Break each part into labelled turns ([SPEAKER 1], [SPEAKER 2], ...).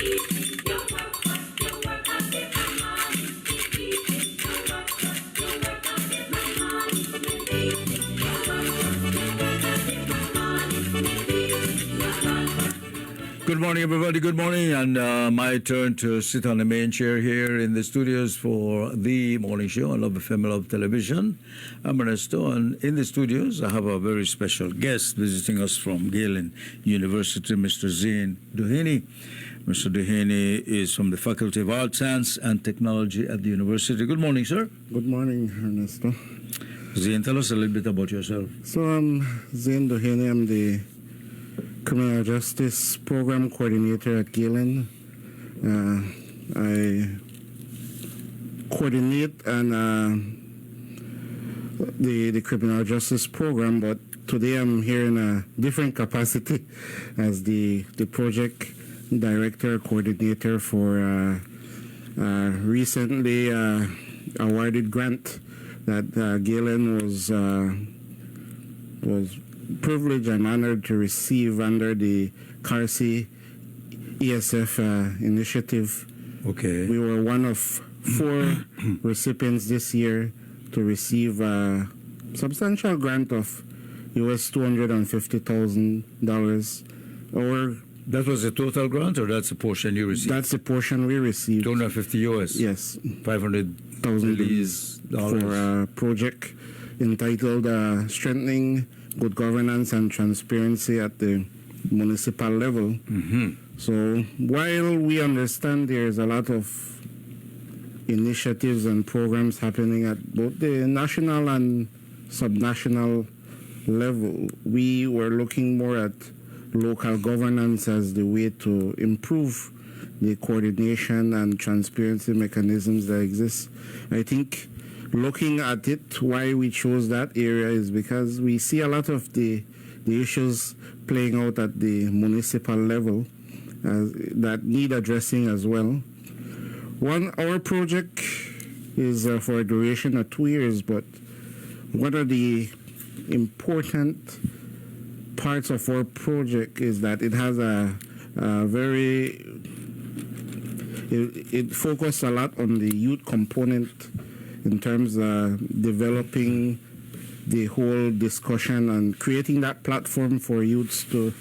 [SPEAKER 1] Good morning, everybody. Good morning. And my turn to sit on the main chair here in the studios for the morning show on Love FM, Love Television. I'm Ernesto, and in the studios, I have a very special guest visiting us from Galen University, Mr. Zain Dueheney. Mr. Dueheney is from the Faculty of Arts, Science, and Technology at the university. Good morning, sir.
[SPEAKER 2] Good morning, Ernesto.
[SPEAKER 1] Zain, tell us a little bit about yourself.
[SPEAKER 2] So I'm Zain Dueheney. I'm the Criminal Justice Program Coordinator at Galen. I coordinate and the Criminal Justice Program, but today I'm here in a different capacity as the Project Director Coordinator for recently awarded grant that Galen was privileged and honored to receive under the CARSI-ESF initiative.
[SPEAKER 1] Okay.
[SPEAKER 2] We were one of 4 recipients this year to receive a substantial grant of US $250,000. Or
[SPEAKER 1] that was the total grant, or that's a portion you received?
[SPEAKER 2] That's the portion we received.
[SPEAKER 1] 250 US.
[SPEAKER 2] Yes.
[SPEAKER 1] $500,000
[SPEAKER 2] for a project entitled Strengthening Good Governance and Transparency at the Municipal Level. So while we understand there's a lot of initiatives and programs happening at both the national and subnational level, we were looking more at local governance as the way to improve the coordination and transparency mechanisms that exist. I think looking at it, why we chose that area is because we see a lot of the issues playing out at the municipal level that need addressing as well. Our project is for a duration of 2 years, but one of the important parts of our project is that it has it focuses a lot on the youth component in terms of developing the whole discussion and creating that platform for youths to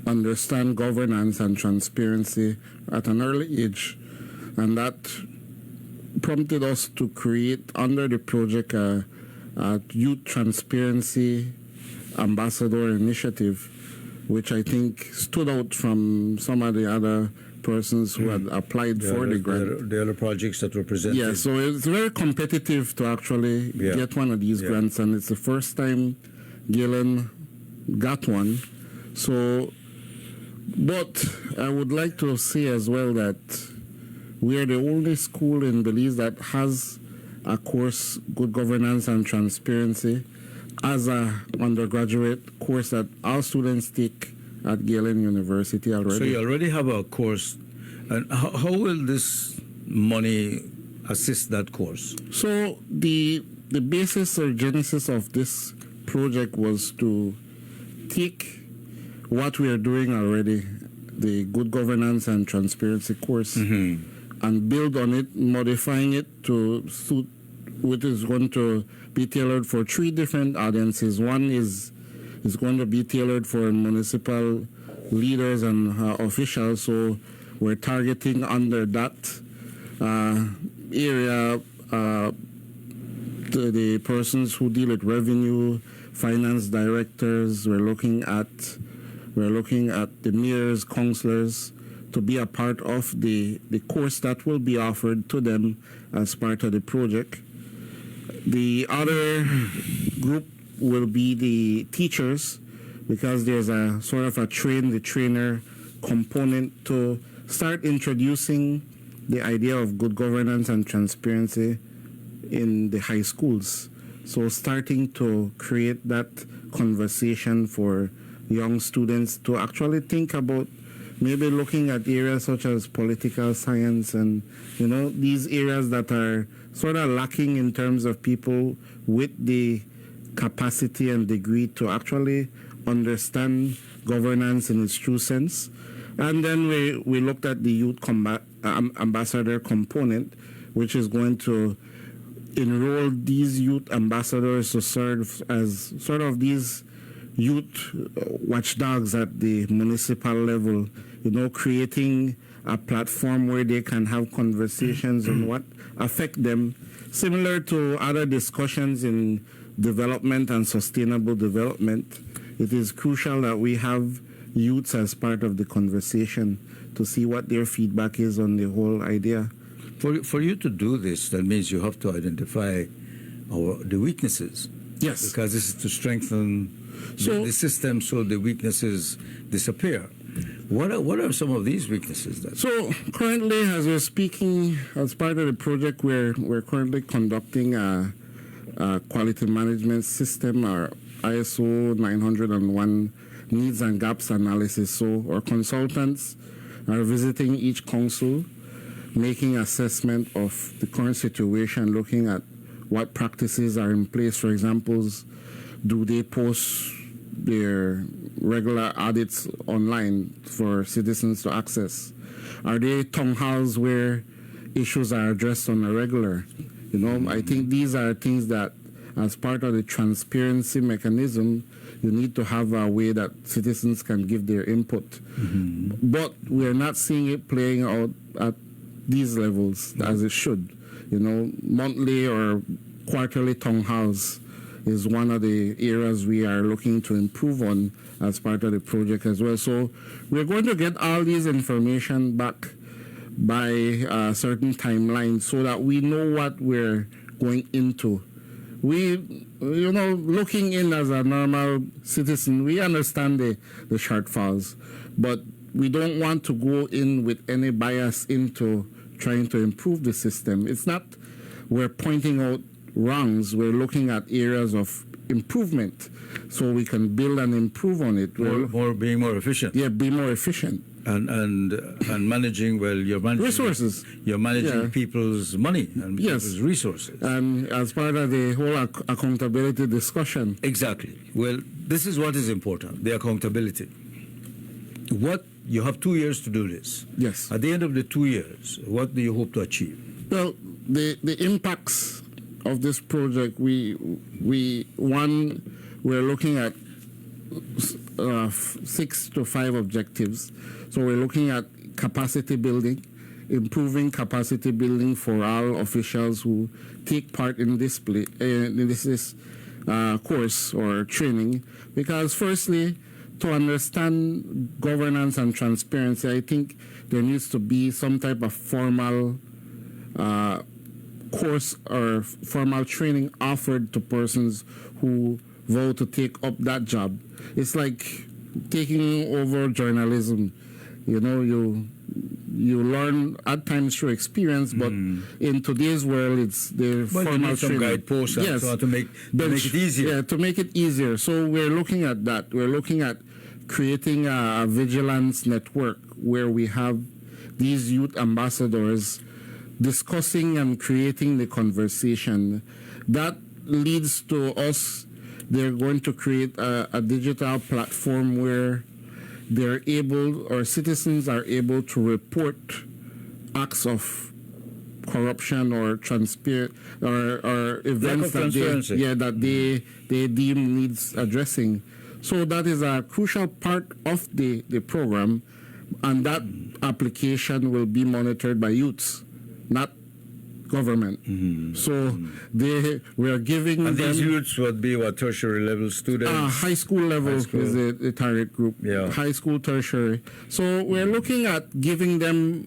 [SPEAKER 2] understand governance and transparency at an early age. And that prompted us to create under the project a Youth Transparency Ambassador Initiative, which I think stood out from some of the other persons who had applied for the grant.
[SPEAKER 1] The other projects that were presented.
[SPEAKER 2] Yeah, so it's very competitive to actually get one of these grants, and it's the first time Galen got one. So, but I would like to say as well that we are the only school in Belize that has a course, Good Governance and Transparency, as a undergraduate course that our students take at Galen University already.
[SPEAKER 1] So you already have a course. And how will this money assist that course?
[SPEAKER 2] So the basis or genesis of this project was to take what we are doing already, the Good Governance and Transparency course, and build on it, modifying it to suit what is going to be tailored for 3 different audiences. One is going to be tailored for municipal leaders and officials, so we're targeting under that area the persons who deal with revenue, finance directors. We're looking at the mayors, councillors, to be a part of the course that will be offered to them as part of the project. The other group will be the teachers, because there's a sort of a train-the-trainer component to start introducing the idea of good governance and transparency in the high schools. So starting to create that conversation for young students to actually think about maybe looking at areas such as political science and, these areas that are sort of lacking in terms of people with the capacity and degree to actually understand governance in its true sense. And then we looked at the youth ambassador component, which is going to enroll these youth ambassadors to serve as sort of these youth watchdogs at the municipal level, creating a platform where they can have conversations on what affect them, similar to other discussions in development and sustainable development. It is crucial that we have youths as part of the conversation to see what their feedback is on the whole idea.
[SPEAKER 1] For you to do this, that means you have to identify the weaknesses.
[SPEAKER 2] Yes.
[SPEAKER 1] Because this is to strengthen the system so the weaknesses disappear. What are some of these weaknesses then?
[SPEAKER 2] So currently, as we're speaking, as part of the project, we're currently conducting a quality management system, our ISO 901 needs and gaps analysis. So our consultants are visiting each council, making assessment of the current situation, looking at what practices are in place. For example, do they post their regular audits online for citizens to access? Are they town halls where issues are addressed on a regular? I think these are things that, as part of the transparency mechanism, you need to have a way that citizens can give their input. Mm-hmm. But we're not seeing it playing out at these levels as it should. Monthly or quarterly town halls is one of the areas we are looking to improve on as part of the project as well. So we're going to get all these information back by a certain timeline so that we know what we're going into. We, looking in as a normal citizen, we understand the shortfalls, but we don't want to go in with any bias into trying to improve the system. It's not we're pointing out wrongs, we're looking at areas of improvement so we can build and improve on it.
[SPEAKER 1] Being more efficient.
[SPEAKER 2] Yeah, be more efficient.
[SPEAKER 1] And managing, you're managing
[SPEAKER 2] resources.
[SPEAKER 1] You're managing people's money and people's resources.
[SPEAKER 2] And as part of the whole accountability discussion.
[SPEAKER 1] Exactly. Well, this is what is important, the accountability. You have 2 years to do this.
[SPEAKER 2] Yes.
[SPEAKER 1] At the end of the 2 years, what do you hope to achieve?
[SPEAKER 2] Well, the impacts of this project, we're looking at 6 to 5 objectives. So we're looking at capacity building, improving capacity building for all officials who take part in this course or training. Because firstly, to understand governance and transparency, I think there needs to be some type of formal course or formal training offered to persons who vow to take up that job. It's like taking over journalism. You learn at times through experience, but in today's world, it's the formal
[SPEAKER 1] some
[SPEAKER 2] training.
[SPEAKER 1] Guideposts to make it easier.
[SPEAKER 2] Yeah, to make it easier. So we're looking at that. We're looking at creating a vigilance network where we have these youth ambassadors discussing and creating the conversation. That leads to us. They're going to create a digital platform where they're able, or citizens are able to report acts of corruption or or events that they deem needs addressing. So that is a crucial part of the program, and that application will be monitored by youths, not government. So we are giving
[SPEAKER 1] and
[SPEAKER 2] them...
[SPEAKER 1] these youths would be tertiary level students?
[SPEAKER 2] High school level is the target group.
[SPEAKER 1] Yeah.
[SPEAKER 2] High school, tertiary. So we're looking at giving them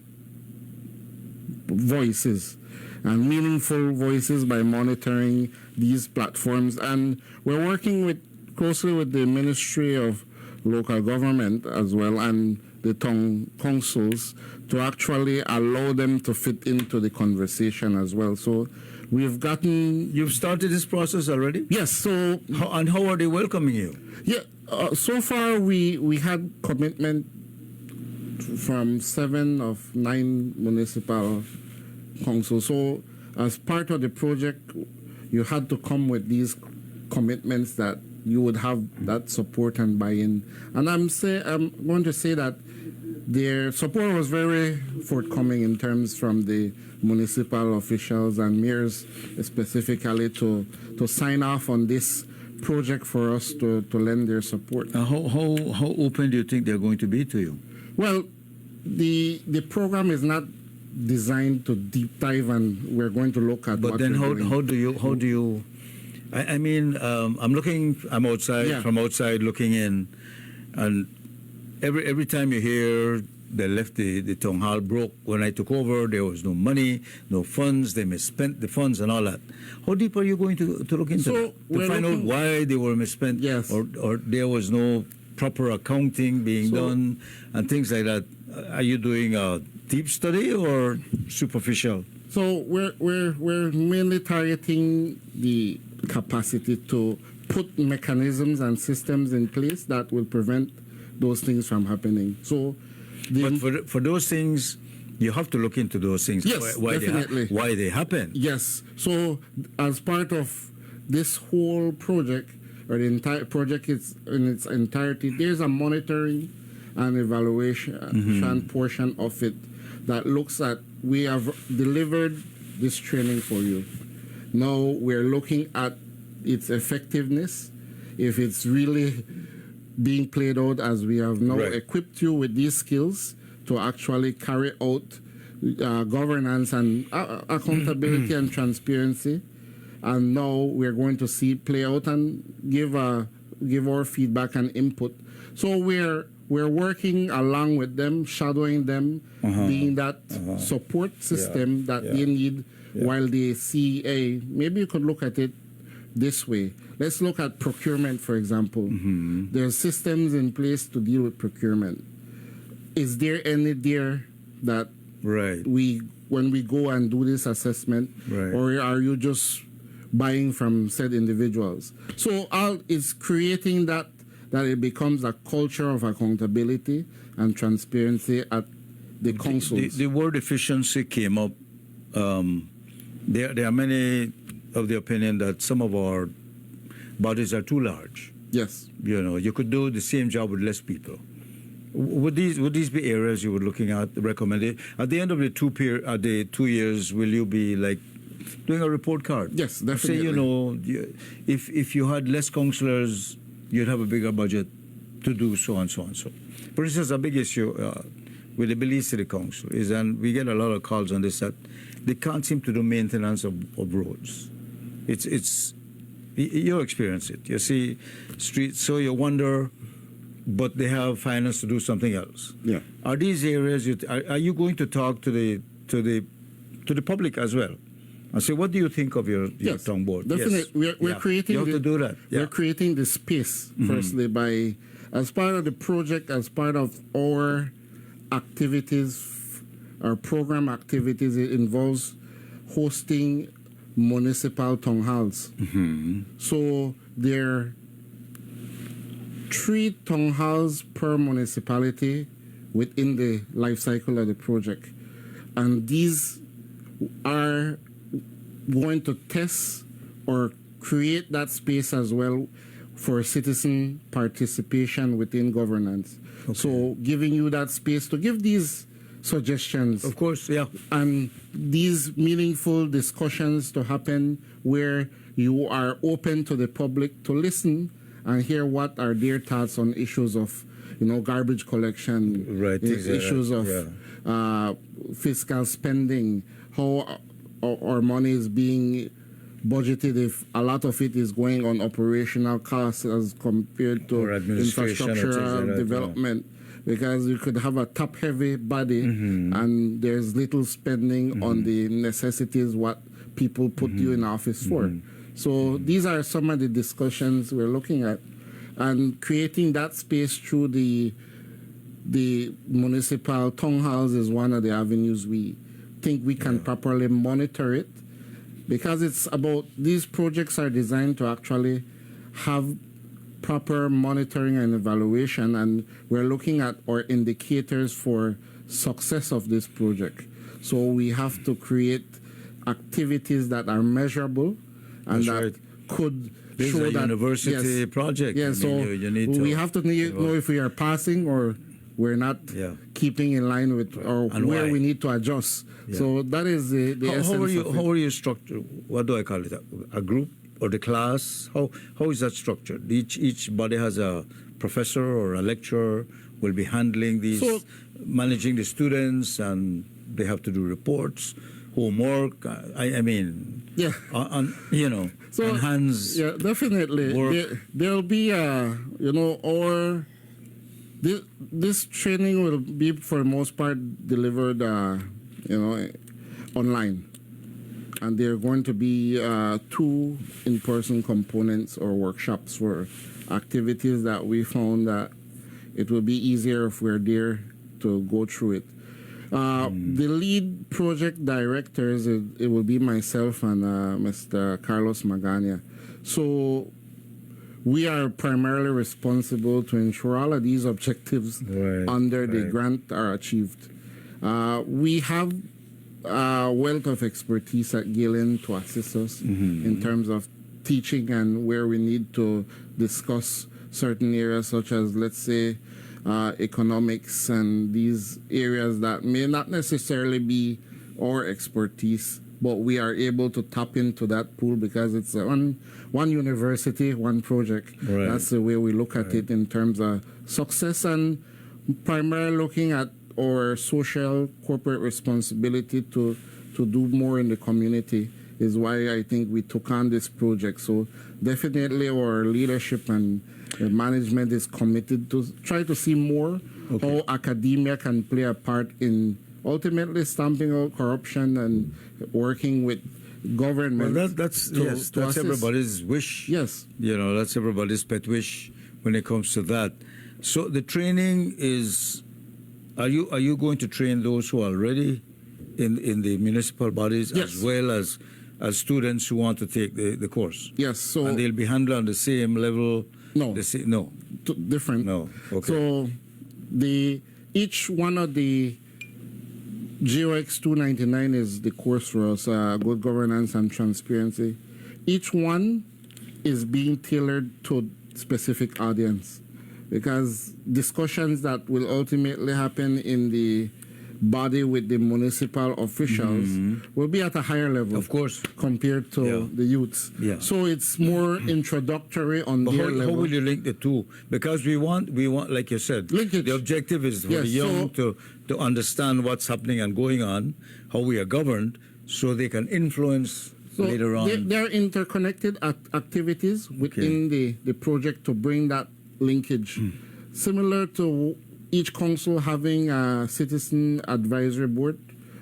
[SPEAKER 2] voices and meaningful voices by monitoring these platforms. And we're working closely with the Ministry of Local Government as well and the town councils to actually allow them to fit into the conversation as well. So we've gotten...
[SPEAKER 1] You've started this process already?
[SPEAKER 2] Yes. So
[SPEAKER 1] how are they welcoming you?
[SPEAKER 2] Yeah. So far we had commitment from 7 of 9 municipal councils. So as part of the project, you had to come with these commitments that you would have that support and buy-in. And I'm going to say that their support was very forthcoming in terms from the municipal officials and mayors specifically to sign off on this project for us to lend their support.
[SPEAKER 1] How open do you think they're going to be to you?
[SPEAKER 2] Well, the program is not designed to deep dive, and we're going to look at.
[SPEAKER 1] But then, how do you? I mean, I'm outside, from outside looking in, and every time you hear they left the town hall broke when I took over, there was no money, no funds, they misspent the funds and all that. How deep are you going to look into that? To find out why they were misspent,
[SPEAKER 2] yes,
[SPEAKER 1] or there was no proper accounting being done and things like that. Are you doing a deep study or superficial?
[SPEAKER 2] So we're mainly targeting the capacity to put mechanisms and systems in place that will prevent those things from happening. So,
[SPEAKER 1] but for those things, you have to look into those things.
[SPEAKER 2] Yes, definitely.
[SPEAKER 1] Why they happen.
[SPEAKER 2] Yes. So as part of this whole project, or the entire project is in its entirety, there's a monitoring and evaluation portion of it that looks at, we have delivered this training for you. Now we're looking at its effectiveness, if it's really being played out as we have now equipped you with these skills to actually carry out governance and accountability and transparency. And now we're going to see it play out and give our feedback and input. So we're working along with them, shadowing them, being that support system that they need while they see maybe you could look at it this way. Let's look at procurement, for example. There are systems in place to deal with procurement. Is there any there that when we go and do this assessment, or are you just buying from said individuals? So it's creating that it becomes a culture of accountability and transparency at the councils.
[SPEAKER 1] The word efficiency came up. There are many of the opinion that some of our bodies are too large.
[SPEAKER 2] Yes.
[SPEAKER 1] You know, you could do the same job with less people. Would these be areas you were looking at, recommended? At the end of the 2 years, will you be like doing a report card?
[SPEAKER 2] Yes, definitely.
[SPEAKER 1] Say, you know, if you had less councillors, you'd have a bigger budget to do so and so and so. For instance, a big issue with the Belize City Council is, and we get a lot of calls on this, that they can't seem to do maintenance of roads. It's you experience it. You see streets, so you wonder, but they have finance to do something else.
[SPEAKER 2] Yeah.
[SPEAKER 1] Are these areas? Are you going to talk to the public as well? And say, what do you think of your town board?
[SPEAKER 2] Definitely.
[SPEAKER 1] Yes.
[SPEAKER 2] We're creating.
[SPEAKER 1] You have to do that.
[SPEAKER 2] We're creating the space firstly by, as part of the project, as part of our activities, our program activities. It involves hosting municipal town halls. So there are 3 town halls per municipality within the life cycle of the project, and these are going to test or create that space as well for citizen participation within governance. So giving you that space to give these suggestions.
[SPEAKER 1] Of course, yeah.
[SPEAKER 2] And these meaningful discussions to happen where you are open to the public to listen and hear what are their thoughts on issues of, garbage collection, issues of fiscal spending, how our money is being budgeted, if a lot of it is going on operational costs as compared to infrastructure development. Because you could have a top-heavy body and there's little spending on the necessities what people put you in office for. So these are some of the discussions we're looking at. And creating that space through the municipal town halls is one of the avenues we think we can properly monitor it. Because it's about, these projects are designed to actually have proper monitoring and evaluation, and we're looking at our indicators for success of this project. So we have to create activities that are measurable and could
[SPEAKER 1] this
[SPEAKER 2] show
[SPEAKER 1] is a
[SPEAKER 2] that
[SPEAKER 1] university project.
[SPEAKER 2] Yes, so
[SPEAKER 1] you need
[SPEAKER 2] we have to know if we are passing or we're not keeping in line with or
[SPEAKER 1] And
[SPEAKER 2] where
[SPEAKER 1] why?
[SPEAKER 2] we need to adjust. So that is the essence
[SPEAKER 1] How
[SPEAKER 2] of it.
[SPEAKER 1] are you structured? What do I call it? A group or the class? How is that structured? Each body has a professor or a lecturer will be handling these, managing the students, and they have to do reports, homework. I mean, you know,
[SPEAKER 2] So
[SPEAKER 1] enhance.
[SPEAKER 2] yeah, definitely.
[SPEAKER 1] Work.
[SPEAKER 2] There'll be this training will be for the most part delivered online, and there are going to be 2 in-person components or workshops for activities that we found that it will be easier if we're there to go through it. The lead project directors, it will be myself and Mr. Carlos Magana. So we are primarily responsible to ensure all of these objectives under the grant are achieved. We have a wealth of expertise at Galen to assist us in terms of teaching and where we need to discuss certain areas such as, let's say, economics and these areas that may not necessarily be our expertise, but we are able to tap into that pool because it's one university, one project. That's the way we look at it in terms of success, and primarily looking at our social corporate responsibility to do more in the community is why I think we took on this project. So definitely our leadership and management is committed to try to see more how academia can play a part in ultimately stamping out corruption and working with government.
[SPEAKER 1] Well, that's everybody's wish.
[SPEAKER 2] Yes.
[SPEAKER 1] You know, that's everybody's pet wish when it comes to that. So the training is, are you going to train those who are already in the municipal bodies as well as students who want to take the course?
[SPEAKER 2] Yes. So
[SPEAKER 1] and they'll be handled on the same level.
[SPEAKER 2] No.
[SPEAKER 1] Different. No. Okay.
[SPEAKER 2] So each one of the GOX 299 is the course for us, good governance and transparency. Each one is being tailored to specific audience, because discussions that will ultimately happen in the body with the municipal officials will be at a higher level,
[SPEAKER 1] of course,
[SPEAKER 2] compared to the youths. So it's more introductory on their level.
[SPEAKER 1] How will you link the two? Because we want, like you said, the objective is for the young to understand what's happening and going on, how we are governed, so they can influence later on.
[SPEAKER 2] They're interconnected activities within the project to bring that linkage. Similar to each council having a citizen advisory board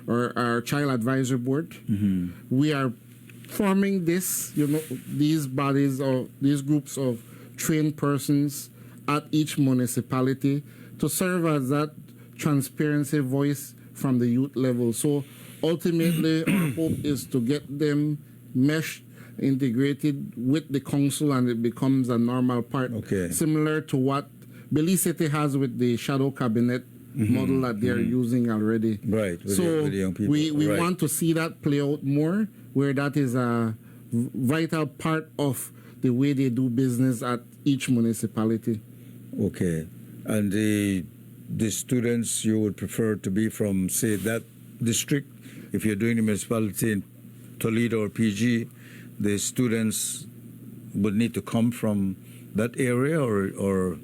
[SPEAKER 2] or our child advisory board, we are forming these bodies or these groups of trained persons at each municipality to serve as that transparency voice from the youth level. So ultimately, our hope is to get them meshed, integrated with the council, and it becomes a normal part, similar to what Belize City has with the shadow cabinet model that they're using already.
[SPEAKER 1] Right. With the young people.
[SPEAKER 2] We want to see that play out more, where that is a vital part of the way they do business at each municipality.
[SPEAKER 1] Okay. And the students you would prefer to be from, say, that district, if you're doing the municipality in Toledo or PG, the students would need to come from that area, or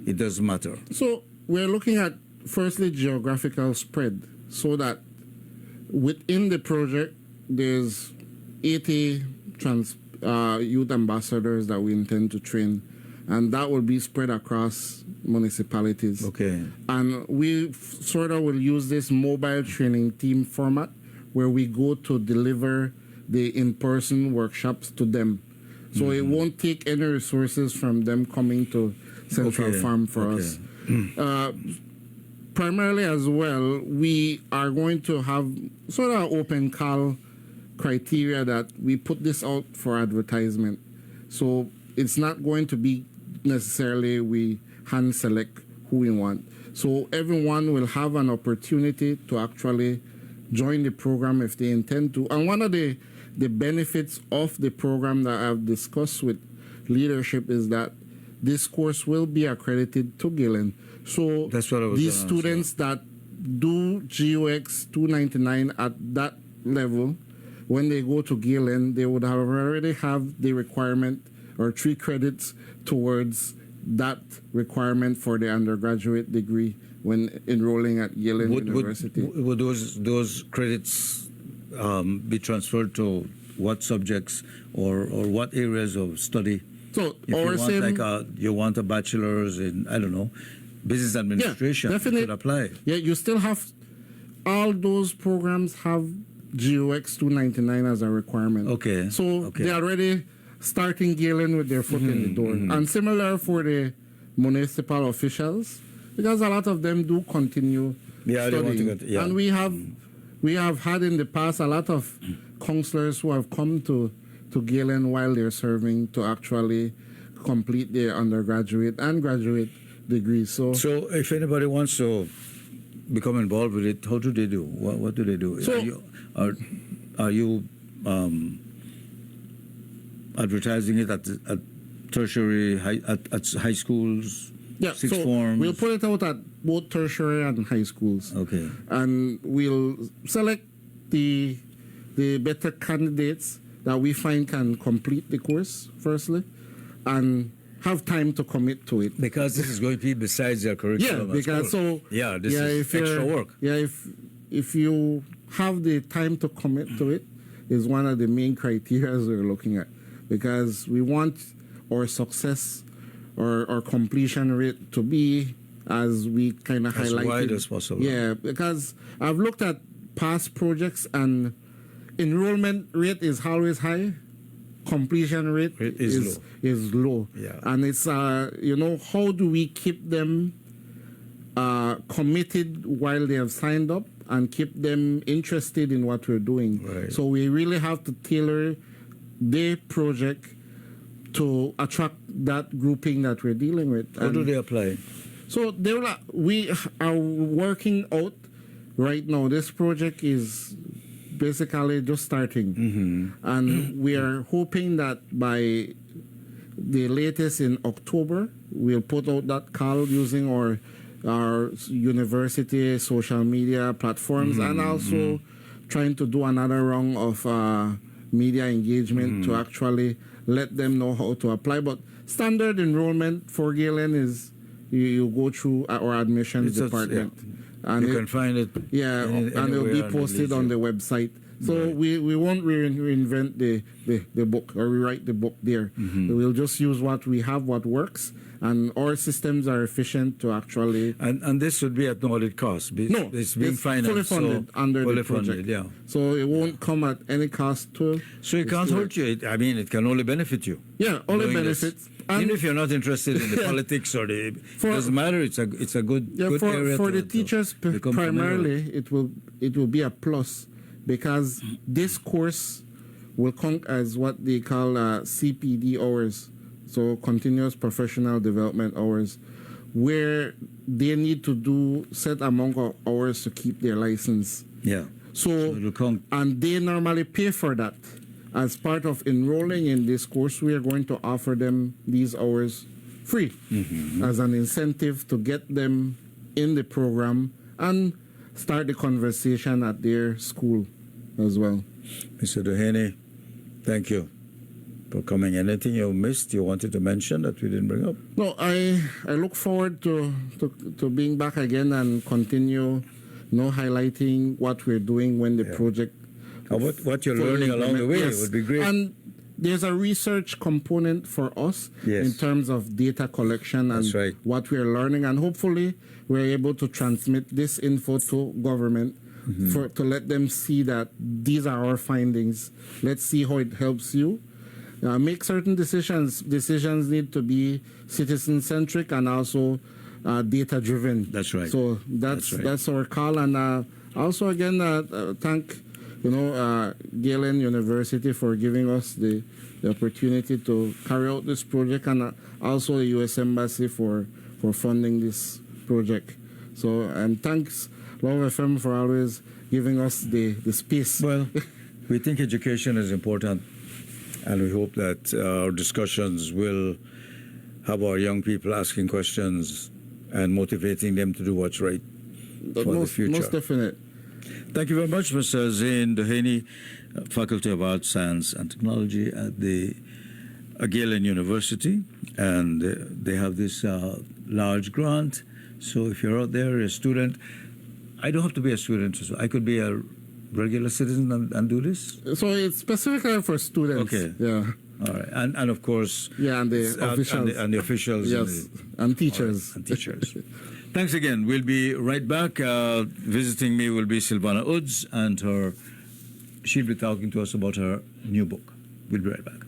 [SPEAKER 1] it doesn't matter? So
[SPEAKER 2] we're looking at, firstly, geographical spread, so that within the project, there's 80 youth ambassadors that we intend to train, and that will be spread across municipalities.
[SPEAKER 1] Okay.
[SPEAKER 2] And we sort of will use this mobile training team format, where we go to deliver the in-person workshops to them. So it won't take any resources from them coming to Central Farm for us. Primarily as well, we are going to have sort of open call criteria that we put this out for advertisement. So it's not going to be necessarily we hand select who we want. So everyone will have an opportunity to actually join the program if they intend to. And one of the benefits of the program that I've discussed with leadership is that this course will be accredited to Galen. So
[SPEAKER 1] That's what I was
[SPEAKER 2] these
[SPEAKER 1] gonna
[SPEAKER 2] students that do GUX 299 at that level, when they go to Galen, they would have already have the requirement or 3 credits towards that requirement for the undergraduate degree when enrolling at Galen University.
[SPEAKER 1] Would those credits be transferred to what subjects or what areas of study?
[SPEAKER 2] So
[SPEAKER 1] If
[SPEAKER 2] our
[SPEAKER 1] you want
[SPEAKER 2] same,
[SPEAKER 1] you want a bachelor's in, I don't know, business administration, you
[SPEAKER 2] definitely.
[SPEAKER 1] could apply.
[SPEAKER 2] Yeah, you still have all those programs have GUX 299 as a requirement.
[SPEAKER 1] Okay.
[SPEAKER 2] So
[SPEAKER 1] Okay.
[SPEAKER 2] they're already starting Galen with their foot in the door. And similar for the municipal officials, because a lot of them do continue
[SPEAKER 1] Yeah, they want to
[SPEAKER 2] studying.
[SPEAKER 1] get- yeah.
[SPEAKER 2] And we have had in the past a lot of counselors who have come to Galen while they're serving to actually complete their undergraduate and graduate degrees. So
[SPEAKER 1] So if anybody wants to become involved with it, how do they do? What do they do?
[SPEAKER 2] So-
[SPEAKER 1] Are you advertising it at tertiary, at high schools,
[SPEAKER 2] yeah,
[SPEAKER 1] sixth
[SPEAKER 2] so
[SPEAKER 1] forms?
[SPEAKER 2] we'll put it out at both tertiary and high schools.
[SPEAKER 1] Okay.
[SPEAKER 2] And we'll select the better candidates that we find can complete the course firstly and have time to commit to it.
[SPEAKER 1] Because this is going to be besides their
[SPEAKER 2] Yeah,
[SPEAKER 1] curriculum. at
[SPEAKER 2] because
[SPEAKER 1] school.
[SPEAKER 2] so
[SPEAKER 1] yeah, this
[SPEAKER 2] yeah,
[SPEAKER 1] is extra work.
[SPEAKER 2] Yeah, if you have the time to commit to it, is one of the main criteria we're looking at, because we want our success or completion rate to be as we kind of
[SPEAKER 1] As
[SPEAKER 2] highlighted.
[SPEAKER 1] wide as possible.
[SPEAKER 2] Yeah, because I've looked at past projects and enrollment rate is always high, completion rate
[SPEAKER 1] Is
[SPEAKER 2] low.
[SPEAKER 1] Yeah.
[SPEAKER 2] And it's how do we keep them committed while they have signed up and keep them interested in what we're doing.
[SPEAKER 1] Right.
[SPEAKER 2] So we really have to tailor the project to attract that grouping that we're dealing with.
[SPEAKER 1] How do they apply?
[SPEAKER 2] So we are working out right now. This project is basically just starting. And we are hoping that by the latest in October, we'll put out that call using our university social media platforms and also trying to do another round of media engagement to actually let them know how to apply. But standard enrollment for Galen is you go through our admissions department. And
[SPEAKER 1] you can find it.
[SPEAKER 2] yeah, and it'll be posted on the website. So
[SPEAKER 1] Right.
[SPEAKER 2] we won't reinvent the book or rewrite the book there. We'll just use what we have, what works, and our systems are efficient to actually.
[SPEAKER 1] And this would be at no added cost.
[SPEAKER 2] No,
[SPEAKER 1] It's being financed.
[SPEAKER 2] fully funded under
[SPEAKER 1] fully
[SPEAKER 2] the project.
[SPEAKER 1] funded, yeah.
[SPEAKER 2] So it won't come at any cost to.
[SPEAKER 1] So it
[SPEAKER 2] the
[SPEAKER 1] can't
[SPEAKER 2] student.
[SPEAKER 1] hurt you. I mean, it can only benefit you.
[SPEAKER 2] Yeah, only
[SPEAKER 1] doing this.
[SPEAKER 2] benefits.
[SPEAKER 1] Even if you're not interested in the
[SPEAKER 2] Yeah.
[SPEAKER 1] politics or the, doesn't matter. It's a good
[SPEAKER 2] Yeah,
[SPEAKER 1] good area
[SPEAKER 2] for
[SPEAKER 1] to,
[SPEAKER 2] the teachers
[SPEAKER 1] to become
[SPEAKER 2] primarily, it will be a plus, because this course will count as what they call CPD hours, so continuous professional development hours, where they need to do set amount of hours to keep their license.
[SPEAKER 1] Yeah.
[SPEAKER 2] So
[SPEAKER 1] it'll count.
[SPEAKER 2] and they normally pay for that. As part of enrolling in this course, we are going to offer them these hours free as an incentive to get them in the program and start the conversation at their school as well.
[SPEAKER 1] Mr. Dueheney, thank you for coming. Anything you missed, you wanted to mention that we didn't bring up?
[SPEAKER 2] No, I look forward to being back again and continue highlighting what we're doing when the project.
[SPEAKER 1] What you're
[SPEAKER 2] fully
[SPEAKER 1] learning along the way
[SPEAKER 2] yes.
[SPEAKER 1] would be great.
[SPEAKER 2] And there's a research component for us
[SPEAKER 1] Yes.
[SPEAKER 2] in terms of data collection and
[SPEAKER 1] That's right.
[SPEAKER 2] what we're learning, and hopefully we're able to transmit this info to government to let them see that these are our findings. Let's see how it helps you. Make certain decisions. Decisions need to be citizen-centric and also data-driven.
[SPEAKER 1] That's right.
[SPEAKER 2] So that's
[SPEAKER 1] right.
[SPEAKER 2] our call, and also again thank Galen University for giving us the opportunity to carry out this project, and also the U.S. Embassy for funding this project. So, and thanks Love FM for always giving us the space.
[SPEAKER 1] Well, we think education is important, and we hope that our discussions will have our young people asking questions and motivating them to do what's right for the future.
[SPEAKER 2] Most definite.
[SPEAKER 1] Thank you very much, Mr. Zain Dueheney, Faculty of Arts, Science and Technology at the Galen University. And they have this large grant. So if you're out there, a student, I don't have to be a student. So I could be a regular citizen and do this?
[SPEAKER 2] So it's specifically for students.
[SPEAKER 1] Okay.
[SPEAKER 2] Yeah.
[SPEAKER 1] All right. And of course...
[SPEAKER 2] Yeah, and the officials.
[SPEAKER 1] And the officials.
[SPEAKER 2] Yes, and teachers.
[SPEAKER 1] Right, and teachers. Thanks again. We'll be right back. Visiting me will be Silvana Udz, and she'll be talking to us about her new book. We'll be right back.